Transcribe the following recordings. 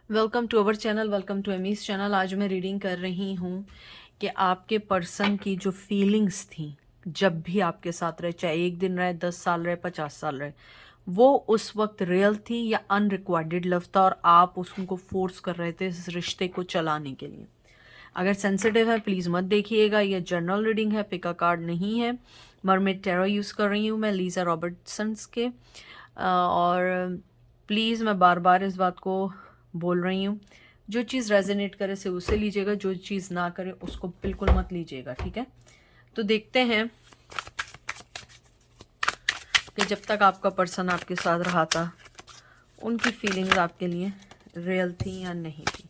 Welcome to our channel, welcome to Amy's channel. आज मैं reading कर रही हूँ कि आपके पर्सन की जो फीलिंग्स थी जब भी आपके साथ रहे, चाहे 1 दिन रहे, 10 साल रहे, 50 साल रहे, वो उस वक्त रियल थी या अनरिक्वायर्ड लव था और आप उसको फोर्स कर रहे थे इस रिश्ते को चलाने के लिए। अगर सेंसिटिव है प्लीज़ मत देखिएगा, ये जर्नल रीडिंग है, पिका कार्ड नहीं है। मरमेड टैरो यूज़ कर रही हूँ मैं लीज़ा रॉबर्टसन्स के। और प्लीज़ मैं बार बार इस बात को बोल रही हूँ, जो चीज़ रेजोनेट करे से उसे लीजिएगा, जो चीज़ ना करे उसको बिल्कुल मत लीजिएगा, ठीक है। तो देखते हैं कि जब तक आपका पर्सन आपके साथ रहा था उनकी फीलिंग्स आपके लिए रियल थी या नहीं थी।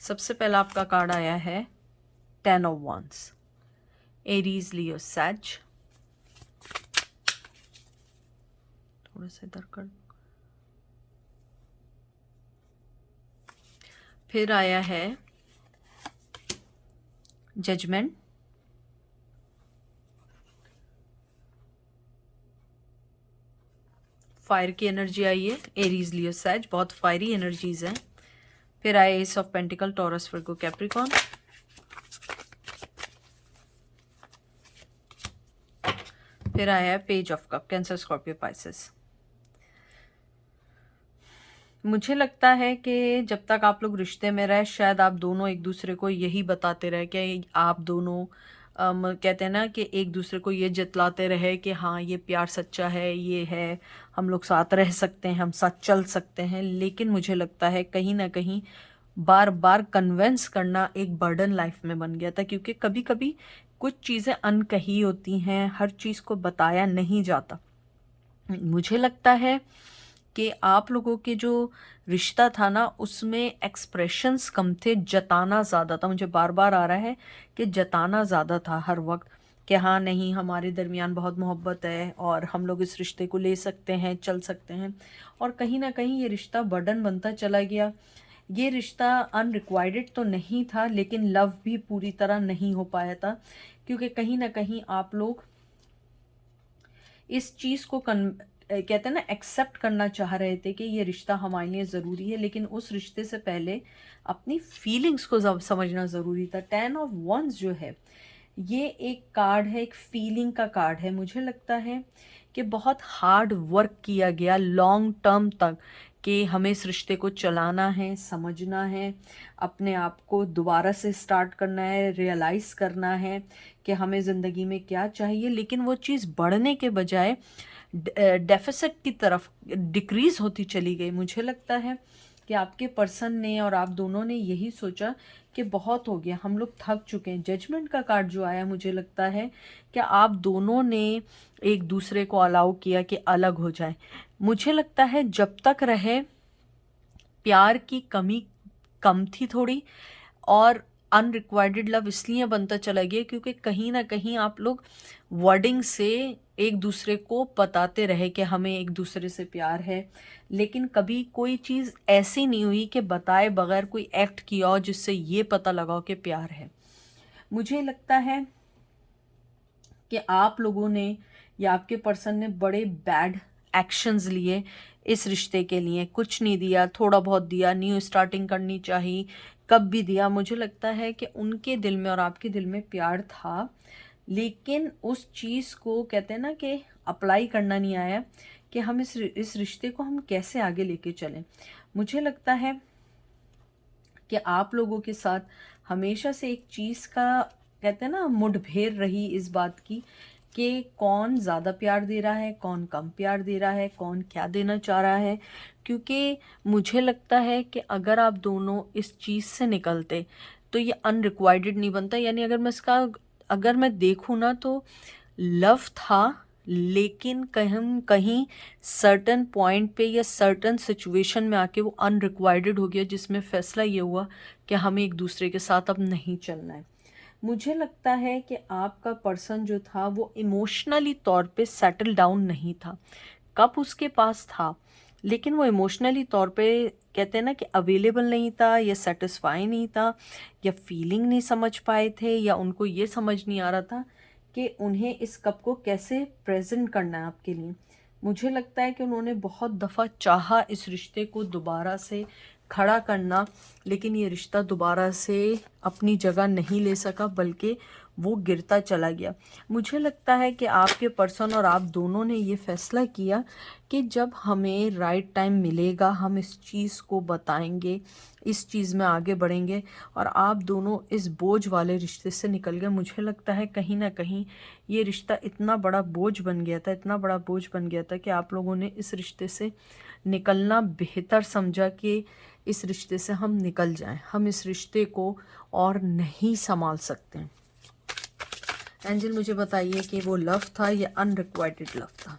सबसे पहला आपका कार्ड आया है 10 ऑफ वंस, एरीज, लियो, सैज। थोड़ा सा इधर कर। फिर आया है जजमेंट, फायर की एनर्जी आई है, एरीज, लियो, सैज, बहुत फायरी एनर्जीज हैं। फिर आया S of pentacle, taurus, Virgo, Capricorn. फिर आया है page of cup, cancer, Scorpio, Pisces. मुझे लगता है कि जब तक आप लोग रिश्ते में रहे शायद आप दोनों एक दूसरे को यही बताते रहे कि आप दोनों कहते हैं ना कि एक दूसरे को ये जतलाते रहे कि हाँ ये प्यार सच्चा है, ये है, हम लोग साथ रह सकते हैं, हम साथ चल सकते हैं। लेकिन मुझे लगता है कहीं ना कहीं बार बार कन्विंस करना एक बर्डन लाइफ में बन गया था, क्योंकि कभी कभी कुछ चीज़ें अनकही होती हैं, हर चीज़ को बताया नहीं जाता। मुझे लगता है कि आप लोगों के जो रिश्ता था ना उसमें एक्सप्रेशंस कम थे, जताना ज़्यादा था। मुझे बार बार आ रहा है कि जताना ज़्यादा था हर वक्त कि हाँ नहीं हमारे दरमियान बहुत मोहब्बत है और हम लोग इस रिश्ते को ले सकते हैं, चल सकते हैं। और कहीं ना कहीं ये रिश्ता बर्डन बनता चला गया। ये रिश्ता अनरिक्वायर्ड तो नहीं था लेकिन लव भी पूरी तरह नहीं हो पाया था, क्योंकि कहीं ना कहीं आप लोग इस चीज़ को कहते हैं ना एक्सेप्ट करना चाह रहे थे कि ये रिश्ता हमारे लिए ज़रूरी है, लेकिन उस रिश्ते से पहले अपनी फीलिंग्स को समझना ज़रूरी था। 10 ऑफ वंस जो है ये एक कार्ड है, एक फीलिंग का कार्ड है। मुझे लगता है कि बहुत हार्ड वर्क किया गया लॉन्ग टर्म तक कि हमें इस रिश्ते को चलाना है, समझना है, अपने आप को दोबारा से स्टार्ट करना है, रियलाइज़ करना है कि हमें ज़िंदगी में क्या चाहिए। लेकिन वो चीज़ बढ़ने के बजाय डेफिसिट की तरफ डिक्रीज़ होती चली गई। मुझे लगता है कि आपके पर्सन ने और आप दोनों ने यही सोचा कि बहुत हो गया, हम लोग थक चुके हैं। जजमेंट का कार्ड जो आया मुझे लगता है कि आप दोनों ने एक दूसरे को अलाउ किया कि अलग हो जाए। मुझे लगता है जब तक रहे प्यार की कमी कम थी थोड़ी, और अनरिक्वायर्ड लव इसलिए बनता चला गया क्योंकि कहीं ना कहीं आप लोग वर्डिंग से एक दूसरे को बताते रहे कि हमें एक दूसरे से प्यार है, लेकिन कभी कोई चीज़ ऐसी नहीं हुई कि बताए बगैर कोई एक्ट किया हो जिससे ये पता लगाओ कि प्यार है। मुझे लगता है कि आप लोगों ने या आपके पर्सन ने बड़े बैड एक्शंस लिए इस रिश्ते के लिए। कुछ नहीं दिया, थोड़ा बहुत दिया, न्यू स्टार्टिंग करनी चाहिए, कब भी दिया। मुझे लगता है कि उनके दिल में और आपके दिल में प्यार था, लेकिन उस चीज़ को कहते हैं ना कि अप्लाई करना नहीं आया कि हम इस रिश्ते को हम कैसे आगे लेके चलें। मुझे लगता है कि आप लोगों के साथ हमेशा से एक चीज़ का कहते हैं ना मुठभेड़ रही इस बात की कि कौन ज़्यादा प्यार दे रहा है, कौन कम प्यार दे रहा है, कौन क्या देना चाह रहा है। क्योंकि मुझे लगता है कि अगर आप दोनों इस चीज़ से निकलते तो ये अनरिक्वायर्ड नहीं बनता। यानी अगर मैं देखूँ ना तो लव था लेकिन कहीं कहीं सर्टन पॉइंट पे या सर्टन सिचुएशन में आके वो अनरिक्वायर्ड हो गया, जिसमें फ़ैसला ये हुआ कि हमें एक दूसरे के साथ अब नहीं चलना है। मुझे लगता है कि आपका पर्सन जो था वो इमोशनली तौर पे सेटल डाउन नहीं था। कप उसके पास था, लेकिन वो इमोशनली तौर पे कहते हैं ना कि अवेलेबल नहीं था, या सेटिस्फाई नहीं था, या फीलिंग नहीं समझ पाए थे, या उनको ये समझ नहीं आ रहा था कि उन्हें इस कप को कैसे प्रेजेंट करना है आपके लिए। मुझे लगता है कि उन्होंने बहुत दफ़ा चाहा इस रिश्ते को दोबारा से खड़ा करना, लेकिन ये रिश्ता दोबारा से अपनी जगह नहीं ले सका, बल्कि वो गिरता चला गया। मुझे लगता है कि आपके पर्सन और आप दोनों ने ये फ़ैसला किया कि जब हमें राइट टाइम मिलेगा हम इस चीज़ को बताएंगे, इस चीज़ में आगे बढ़ेंगे, और आप दोनों इस बोझ वाले रिश्ते से निकल गए। मुझे लगता है कहीं ना कहीं ये रिश्ता इतना बड़ा बोझ बन गया था, इतना बड़ा बोझ बन गया था कि आप लोगों ने इस रिश्ते से निकलना बेहतर समझा कि इस रिश्ते से हम निकल जाएं, हम इस रिश्ते को और नहीं संभाल सकते। एंजल मुझे बताइए कि वो लव था या अनरिक्वाइटेड लव था।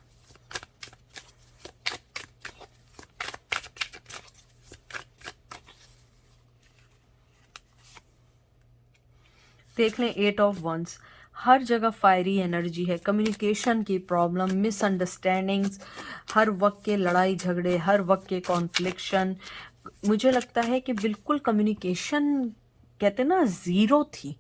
देख लें 8 ऑफ वंस। हर जगह फायरी एनर्जी है, कम्युनिकेशन की प्रॉब्लम, मिसअंडरस्टैंडिंग्स, हर वक्त के लड़ाई झगड़े, हर वक्त के कॉन्फ्लिक्शन। मुझे लगता है कि बिल्कुल कम्युनिकेशन कहते ना ज़ीरो थी,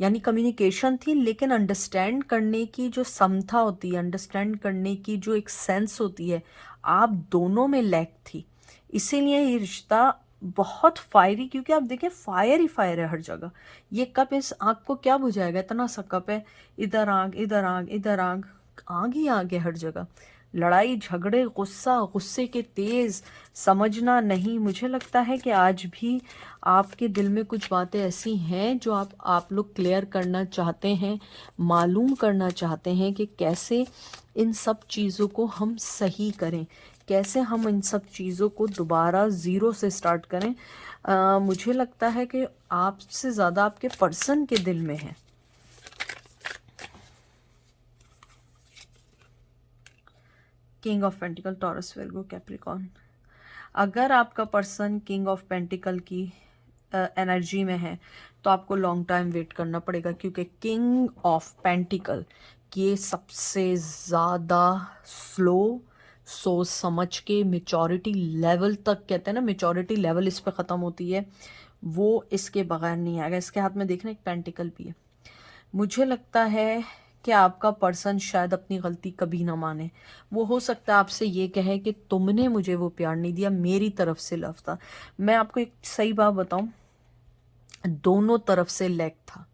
यानी कम्युनिकेशन थी लेकिन अंडरस्टैंड करने की जो समता होती है, अंडरस्टैंड करने की जो एक सेंस होती है, आप दोनों में लैक थी। इसीलिए ये रिश्ता बहुत फायरी, क्योंकि आप देखें फायर ही फायर है हर जगह। ये कप इस आग को क्या बुझाएगा, इतना सा कप है, इधर आग इधर आग इधर आग, आग ही आग है हर जगह। लड़ाई झगड़े, गुस्सा, गुस्से के तेज़, समझना नहीं। मुझे लगता है कि आज भी आपके दिल में कुछ बातें ऐसी हैं जो आप लोग क्लियर करना चाहते हैं, मालूम करना चाहते हैं कि कैसे इन सब चीज़ों को हम सही करें, कैसे हम इन सब चीज़ों को दोबारा ज़ीरो से स्टार्ट करें। मुझे लगता है कि आपसे ज़्यादा आपके पर्सन के दिल में है। King of pentacle, taurus, Virgo, Capricorn. अगर आपका पर्सन किंग ऑफ पेंटिकल की एनर्जी में है तो आपको लॉन्ग टाइम वेट करना पड़ेगा, क्योंकि किंग ऑफ पेंटिकल ये सबसे ज़्यादा स्लो, सोच समझ के मेचोरिटी लेवल तक, कहते हैं ना मेचोरिटी लेवल इस पे ख़त्म होती है, वो इसके बगैर नहीं आएगा। इसके हाथ में देखना एक पेंटिकल भी है। मुझे लगता है कि आपका पर्सन शायद अपनी गलती कभी ना माने। वो हो सकता है आपसे ये कहे कि तुमने मुझे वो प्यार नहीं दिया, मेरी तरफ से लव था। मैं आपको एक सही बात बताऊं, दोनों तरफ से लैक था,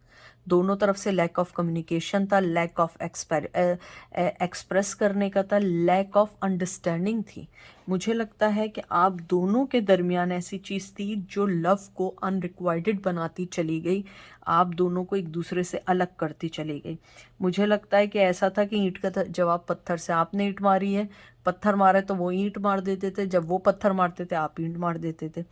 दोनों तरफ से लैक ऑफ कम्युनिकेशन था, लैक ऑफ एक्सप्रेस करने का था, लैक ऑफ अंडरस्टैंडिंग थी। मुझे लगता है कि आप दोनों के दरमियान ऐसी चीज़ थी जो लव को अनरिक्वायर्ड बनाती चली गई, आप दोनों को एक दूसरे से अलग करती चली गई। मुझे लगता है कि ऐसा था कि ईंट का जवाब पत्थर से, आपने ईंट मारी है, पत्थर मारे तो वो ईंट मार देते थे, जब वो पत्थर मारते थे आप ईंट मार देते थे।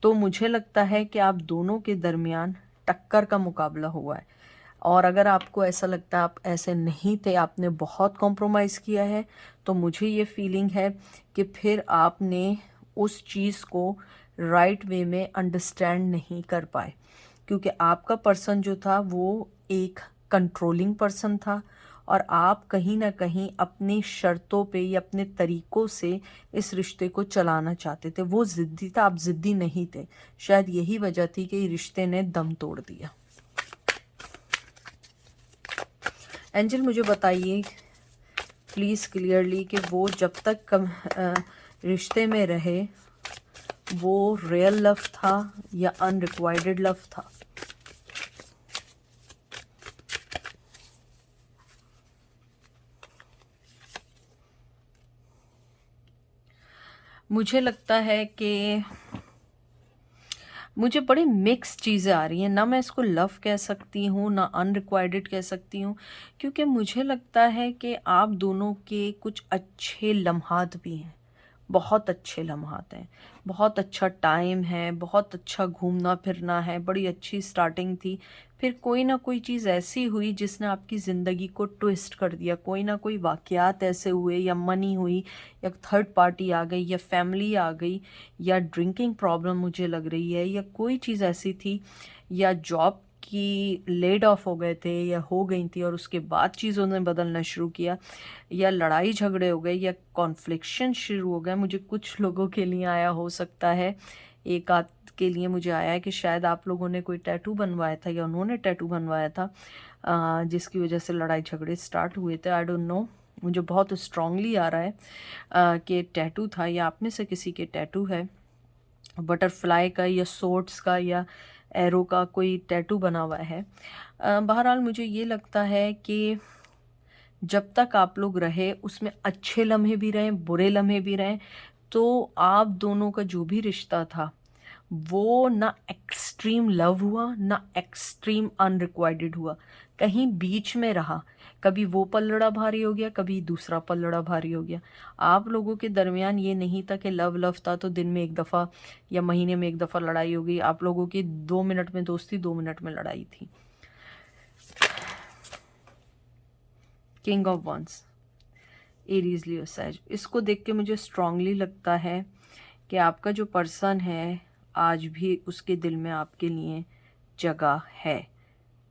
तो मुझे लगता है कि आप दोनों के दरमियान टक्कर का मुकाबला हुआ है, और अगर आपको ऐसा लगता है आप ऐसे नहीं थे, आपने बहुत कॉम्प्रोमाइज़ किया है, तो मुझे ये फीलिंग है कि फिर आपने उस चीज़ को राइट वे में अंडरस्टैंड नहीं कर पाए, क्योंकि आपका पर्सन जो था वो एक कंट्रोलिंग पर्सन था, और आप कहीं ना कहीं अपनी शर्तों पे या अपने तरीक़ों से इस रिश्ते को चलाना चाहते थे। वो ज़िद्दी था, आप ज़िद्दी नहीं थे। शायद यही वजह थी कि रिश्ते ने दम तोड़ दिया। एंजल मुझे बताइए प्लीज़ क्लियरली कि वो जब तक रिश्ते में रहे वो रियल लव था या अनरिक्वायर्ड लव था। मुझे लगता है कि मुझे बड़ी मिक्स चीज़ें आ रही हैं, ना मैं इसको लव कह सकती हूँ ना अनरिक्वायर्ड कह सकती हूँ, क्योंकि मुझे लगता है कि आप दोनों के कुछ अच्छे लम्हात भी हैं, बहुत अच्छे लम्हात हैं, बहुत अच्छा टाइम है, बहुत अच्छा घूमना फिरना है, बड़ी अच्छी स्टार्टिंग थी। फिर कोई ना कोई चीज़ ऐसी हुई जिसने आपकी ज़िंदगी को ट्विस्ट कर दिया, कोई ना कोई वाक़यात ऐसे हुए, या मनी हुई, या थर्ड पार्टी आ गई, या फैमिली आ गई, या ड्रिंकिंग प्रॉब्लम मुझे लग रही है, या कोई चीज़ ऐसी थी, या जॉब की लेड ऑफ हो गए थे या हो गई थी और उसके बाद चीज़ों ने बदलना शुरू किया, या लड़ाई झगड़े हो गए, या कॉन्फ्लिक्शन शुरू हो गए। मुझे कुछ लोगों के लिए आया, हो सकता है एक आध के लिए मुझे आया है कि शायद आप लोगों ने कोई टैटू बनवाया था या उन्होंने टैटू बनवाया था, जिसकी वजह से लड़ाई झगड़े स्टार्ट हुए थे। आई डोंट नो, मुझे बहुत स्ट्रांगली आ रहा है कि टैटू था, या आप में से किसी के टैटू है, बटरफ्लाई का या सोर्ड्स का या एरो का कोई टैटू बना हुआ है। बहरहाल मुझे ये लगता है कि जब तक आप लोग रहे उसमें अच्छे लम्हे भी रहें, बुरे लम्हे भी रहें, तो आप दोनों का जो भी रिश्ता था वो ना एक्सट्रीम लव हुआ, ना एक्सट्रीम अनरिक्वाइटेड हुआ, कहीं बीच में रहा। कभी वो पल्लड़ा भारी हो गया, कभी दूसरा पल्लड़ा भारी हो गया। आप लोगों के दरमियान ये नहीं था कि लव लव था तो दिन में एक दफ़ा या महीने में एक दफ़ा लड़ाई हो गई। आप लोगों की 2 मिनट में दोस्ती, 2 मिनट में लड़ाई थी। King of wands, Aries Leo Sag, इसको देख के मुझे स्ट्रांगली लगता है कि आपका जो पर्सन है आज भी उसके दिल में आपके लिए जगह है।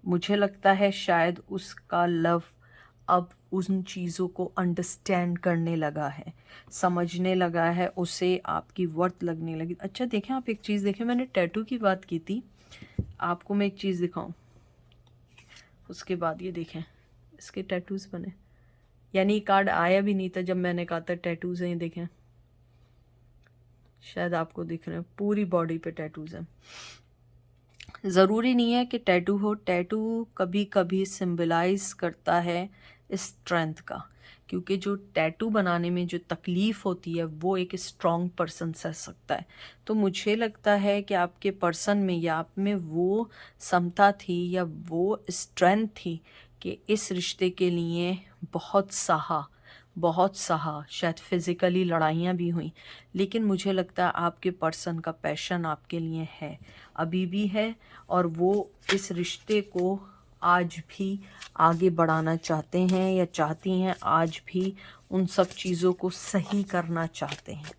मुझे लगता है शायद उसका लव अब उन चीज़ों को अंडरस्टैंड करने लगा है, समझने लगा है, उसे आपकी वर्थ लगने लगी। अच्छा देखें, आप एक चीज़ देखें, मैंने टैटू की बात की थी, आपको मैं एक चीज़ दिखाऊं, उसके बाद ये देखें इसके टैटूज़ बने, यानी ये कार्ड आया भी नहीं था जब मैंने कहा था टैटूज़ हैं। देखें, शायद आपको दिख रहे हैं, पूरी बॉडी पे टैटूज़ हैं। ज़रूरी नहीं है कि टैटू हो, टैटू कभी कभी सिंबलाइज करता है स्ट्रेंथ का, क्योंकि जो टैटू बनाने में जो तकलीफ़ होती है वो एक स्ट्रॉन्ग पर्सन सह सकता है। तो मुझे लगता है कि आपके पर्सन में या आप में वो समता थी या वो स्ट्रेंथ थी कि इस रिश्ते के लिए बहुत सहा, शायद फिज़िकली लड़ाइयाँ भी हुई, लेकिन मुझे लगता है आपके पर्सन का पैशन आपके लिए है, अभी भी है, और वो इस रिश्ते को आज भी आगे बढ़ाना चाहते हैं या चाहती हैं, आज भी उन सब चीज़ों को सही करना चाहते हैं।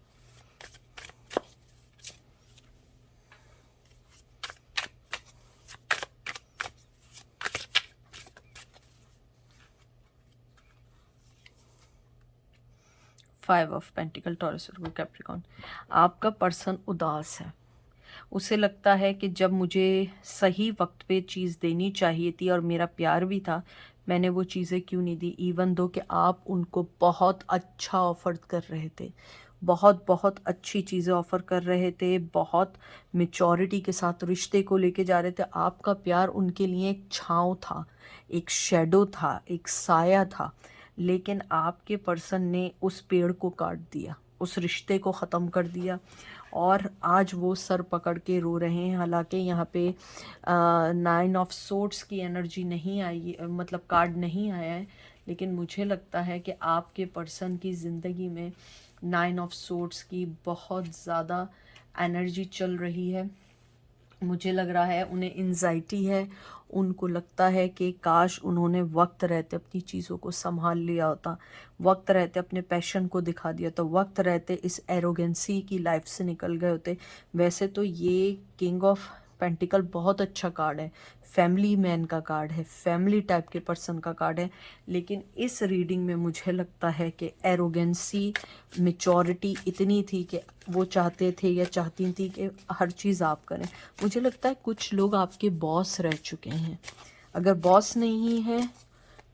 Five of pentacle, taurus, Capricorn, आपका पर्सन उदास है। उसे लगता है कि जब मुझे सही वक्त पे चीज़ देनी चाहिए थी और मेरा प्यार भी था, मैंने वो चीज़ें क्यों नहीं दी, इवन दो कि आप उनको बहुत अच्छा ऑफ़र कर रहे थे, बहुत बहुत अच्छी चीज़ें ऑफ़र कर रहे थे, बहुत मेचोरिटी के साथ रिश्ते को लेके जा रहे थे। आपका प्यार उनके लिए एक छाँव था, एक शैडो था, एक साया था, लेकिन आपके पर्सन ने उस पेड़ को काट दिया, उस रिश्ते को ख़त्म कर दिया, और आज वो सर पकड़ के रो रहे हैं। हालांकि यहाँ पे 9 ऑफ सोर्ड्स की एनर्जी नहीं आई, मतलब कार्ड नहीं आया है, लेकिन मुझे लगता है कि आपके पर्सन की ज़िंदगी में 9 ऑफ सोर्ड्स की बहुत ज़्यादा एनर्जी चल रही है। मुझे लग रहा है उन्हें एंजाइटी है, उनको लगता है कि काश उन्होंने वक्त रहते अपनी चीज़ों को संभाल लिया होता, वक्त रहते अपने पैशन को दिखा दिया तो, वक्त रहते इस एरोगेंसी की लाइफ से निकल गए होते। वैसे तो ये किंग ऑफ पेंटिकल बहुत अच्छा कार्ड है, फैमिली मैन का कार्ड है, फैमिली टाइप के पर्सन का कार्ड है, लेकिन इस रीडिंग में मुझे लगता है कि एरोगेंसी, मेचोरिटी इतनी थी कि वो चाहते थे या चाहती थी कि हर चीज़ आप करें। मुझे लगता है कुछ लोग आपके बॉस रह चुके हैं, अगर बॉस नहीं है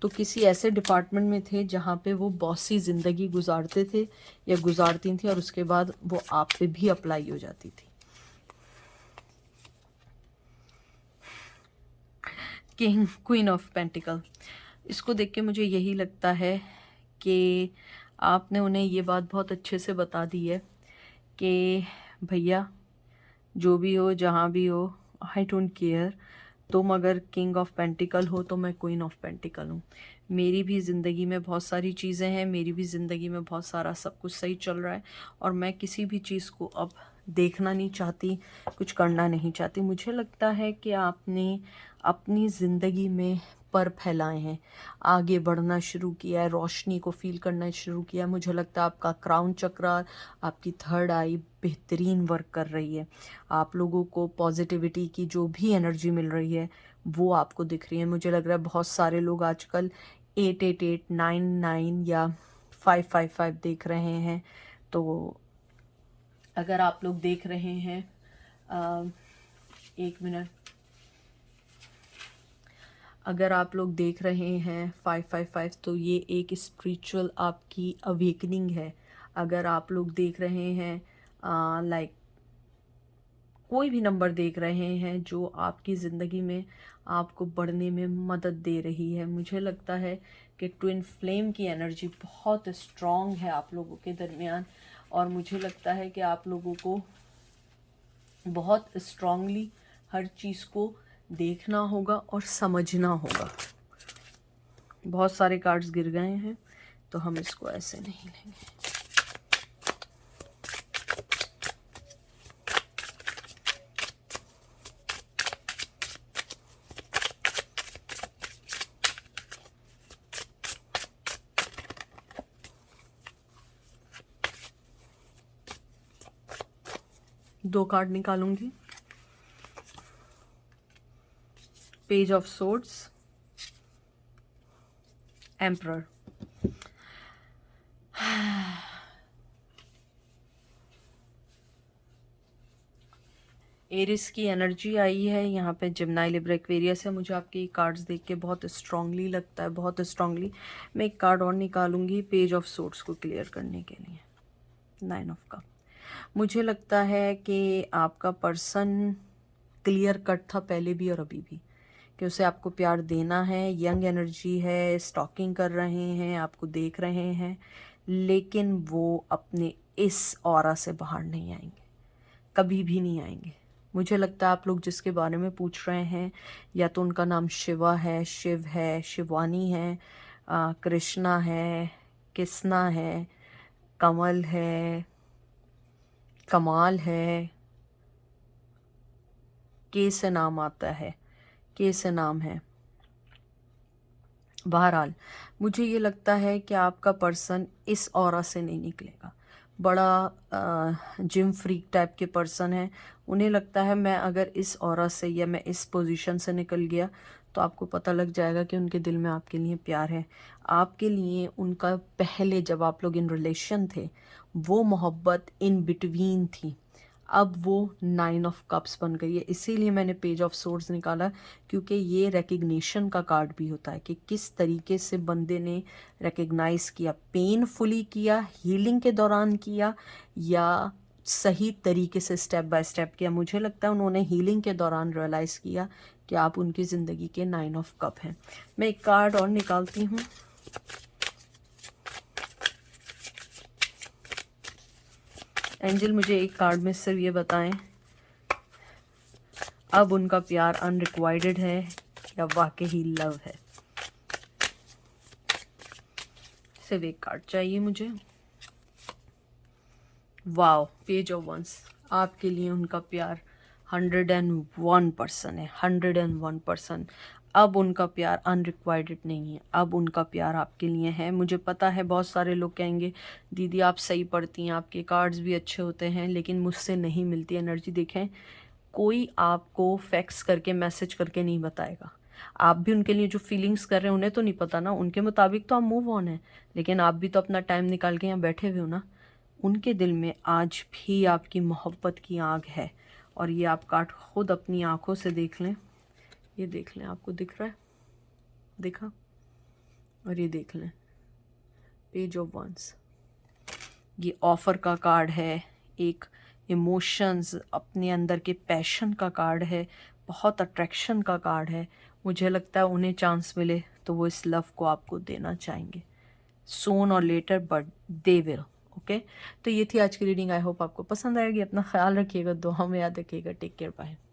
तो किसी ऐसे डिपार्टमेंट में थे जहाँ पे वो बॉसी ज़िंदगी गुजारते थे या गुजारती थी, और उसके बाद वो आप पे भी अप्लाई हो जाती थी। किंग, क्वीन ऑफ पेंटिकल, इसको देख के मुझे यही लगता है कि आपने उन्हें ये बात बहुत अच्छे से बता दी है कि भैया जो भी हो, जहाँ भी हो, आई डोंट केयर, तुम अगर किंग ऑफ पेंटिकल हो तो मैं क्वीन ऑफ पेंटिकल हूँ। मेरी भी ज़िंदगी में बहुत सारी चीज़ें हैं, मेरी भी ज़िंदगी में बहुत सारा सब कुछ सही चल रहा है और मैं किसी भी चीज़ को अब देखना नहीं चाहती, कुछ करना नहीं चाहती। मुझे लगता है कि आपने अपनी ज़िंदगी में पर फैलाए हैं, आगे बढ़ना शुरू किया है, रोशनी को फील करना शुरू किया है। मुझे लगता है आपका क्राउन चक्र, आपकी थर्ड आई बेहतरीन वर्क कर रही है। आप लोगों को पॉजिटिविटी की जो भी एनर्जी मिल रही है वो आपको दिख रही है। मुझे लग रहा है बहुत सारे लोग आजकल 88899 या 555 देख रहे हैं। तो अगर आप लोग देख रहे हैं, एक मिनट, अगर आप लोग देख रहे हैं 555, तो ये एक स्पिरिचुअल आपकी अवेकनिंग है। अगर आप लोग देख रहे हैं लाइक कोई भी नंबर देख रहे हैं जो आपकी ज़िंदगी में आपको बढ़ने में मदद दे रही है, मुझे लगता है कि ट्विन फ्लेम की एनर्जी बहुत स्ट्रॉन्ग है आप लोगों के दरमियान। और मुझे लगता है कि आप लोगों को बहुत स्ट्रांगली हर चीज़ को देखना होगा और समझना होगा। बहुत सारे कार्ड्स गिर गए हैं तो हम इसको ऐसे नहीं लेंगे। दो कार्ड निकालूंगी, page of swords, emperor. Aries की एनर्जी आई है यहाँ पे, जिम्नाई, लिब्रा, एक्वेरियस है। मुझे आपके ये कार्ड्स देख के बहुत स्ट्रांगली लगता है, बहुत स्ट्रांगली। मैं एक कार्ड और निकालूंगी पेज ऑफ सोर्ड्स को क्लियर करने के लिए, 9 ऑफ कप। मुझे लगता है कि आपका पर्सन क्लियर कट था पहले भी और अभी भी, कि उसे आपको प्यार देना है। यंग एनर्जी है, स्टॉकिंग कर रहे हैं, आपको देख रहे हैं, लेकिन वो अपने इस ऑरा से बाहर नहीं आएंगे, कभी भी नहीं आएंगे। मुझे लगता है आप लोग जिसके बारे में पूछ रहे हैं, या तो उनका नाम शिवा है, शिव है, शिवानी है, कृष्णा है, किसना है, कमल है, कमाल है, के से नाम आता है, के से नाम है। बहरहाल मुझे ये लगता है कि आपका पर्सन इस ऑरा से नहीं निकलेगा। बड़ा जिम फ्रीक टाइप के पर्सन है। उन्हें लगता है मैं अगर इस ऑरा से या मैं इस पोजीशन से निकल गया तो आपको पता लग जाएगा कि उनके दिल में आपके लिए प्यार है। आपके लिए उनका पहले जब आप लोग इन रिलेशन थे वो मोहब्बत इन बिटवीन थी, अब वो 9 ऑफ कप्स बन गई है। इसीलिए मैंने पेज ऑफ सोर्ड्स निकाला, क्योंकि ये रिकग्निशन का कार्ड भी होता है कि किस तरीके से बंदे ने रिकग्नाइज किया, पेनफुली किया, हीलिंग के दौरान किया, या सही तरीके से स्टेप बाय स्टेप किया। मुझे लगता है उन्होंने हीलिंग के दौरान रियलाइज़ किया कि आप उनकी ज़िंदगी के 9 ऑफ कप हैं। मैं एक कार्ड और निकालती हूँ। एंजल मुझे एक कार्ड में सिर्फ ये बताएं, अब उनका प्यार अनरिक्वाइटेड है या वाकई लव है। सिर्फ एक कार्ड चाहिए मुझे। Wow, page of once. आपके लिए उनका प्यार 101% है, 101%। अब उनका प्यार अनरिक्वाइटेड नहीं है, अब उनका प्यार आपके लिए है। मुझे पता है बहुत सारे लोग कहेंगे दीदी आप सही पढ़ती हैं, आपके कार्ड्स भी अच्छे होते हैं, लेकिन मुझसे नहीं मिलती एनर्जी। देखें, कोई आपको फैक्स करके मैसेज करके नहीं बताएगा। आप भी उनके लिए जो फीलिंग्स कर रहे हैं उन्हें तो नहीं पता ना, उनके मुताबिक तो आप मूव ऑन है, लेकिन आप भी तो अपना टाइम निकाल के यहाँ बैठे हुए हो ना। उनके दिल में आज भी आपकी मोहब्बत की आग है, और ये आप कार्ड खुद अपनी आंखों से देख लें। ये देख लें, आपको दिख रहा है, देखा, और ये देख लें पेज ऑफ वंस। ये ऑफ़र का कार्ड है, एक इमोशंस, अपने अंदर के पैशन का कार्ड है, बहुत अट्रैक्शन का कार्ड है। मुझे लगता है उन्हें चांस मिले तो वो इस लव को आपको देना चाहेंगे, सोन और later, but they will. Okay, तो ये थी आज की रीडिंग। आई होप आपको पसंद आएगी। अपना ख्याल रखिएगा, दुआ में याद रखिएगा। Take care, bye.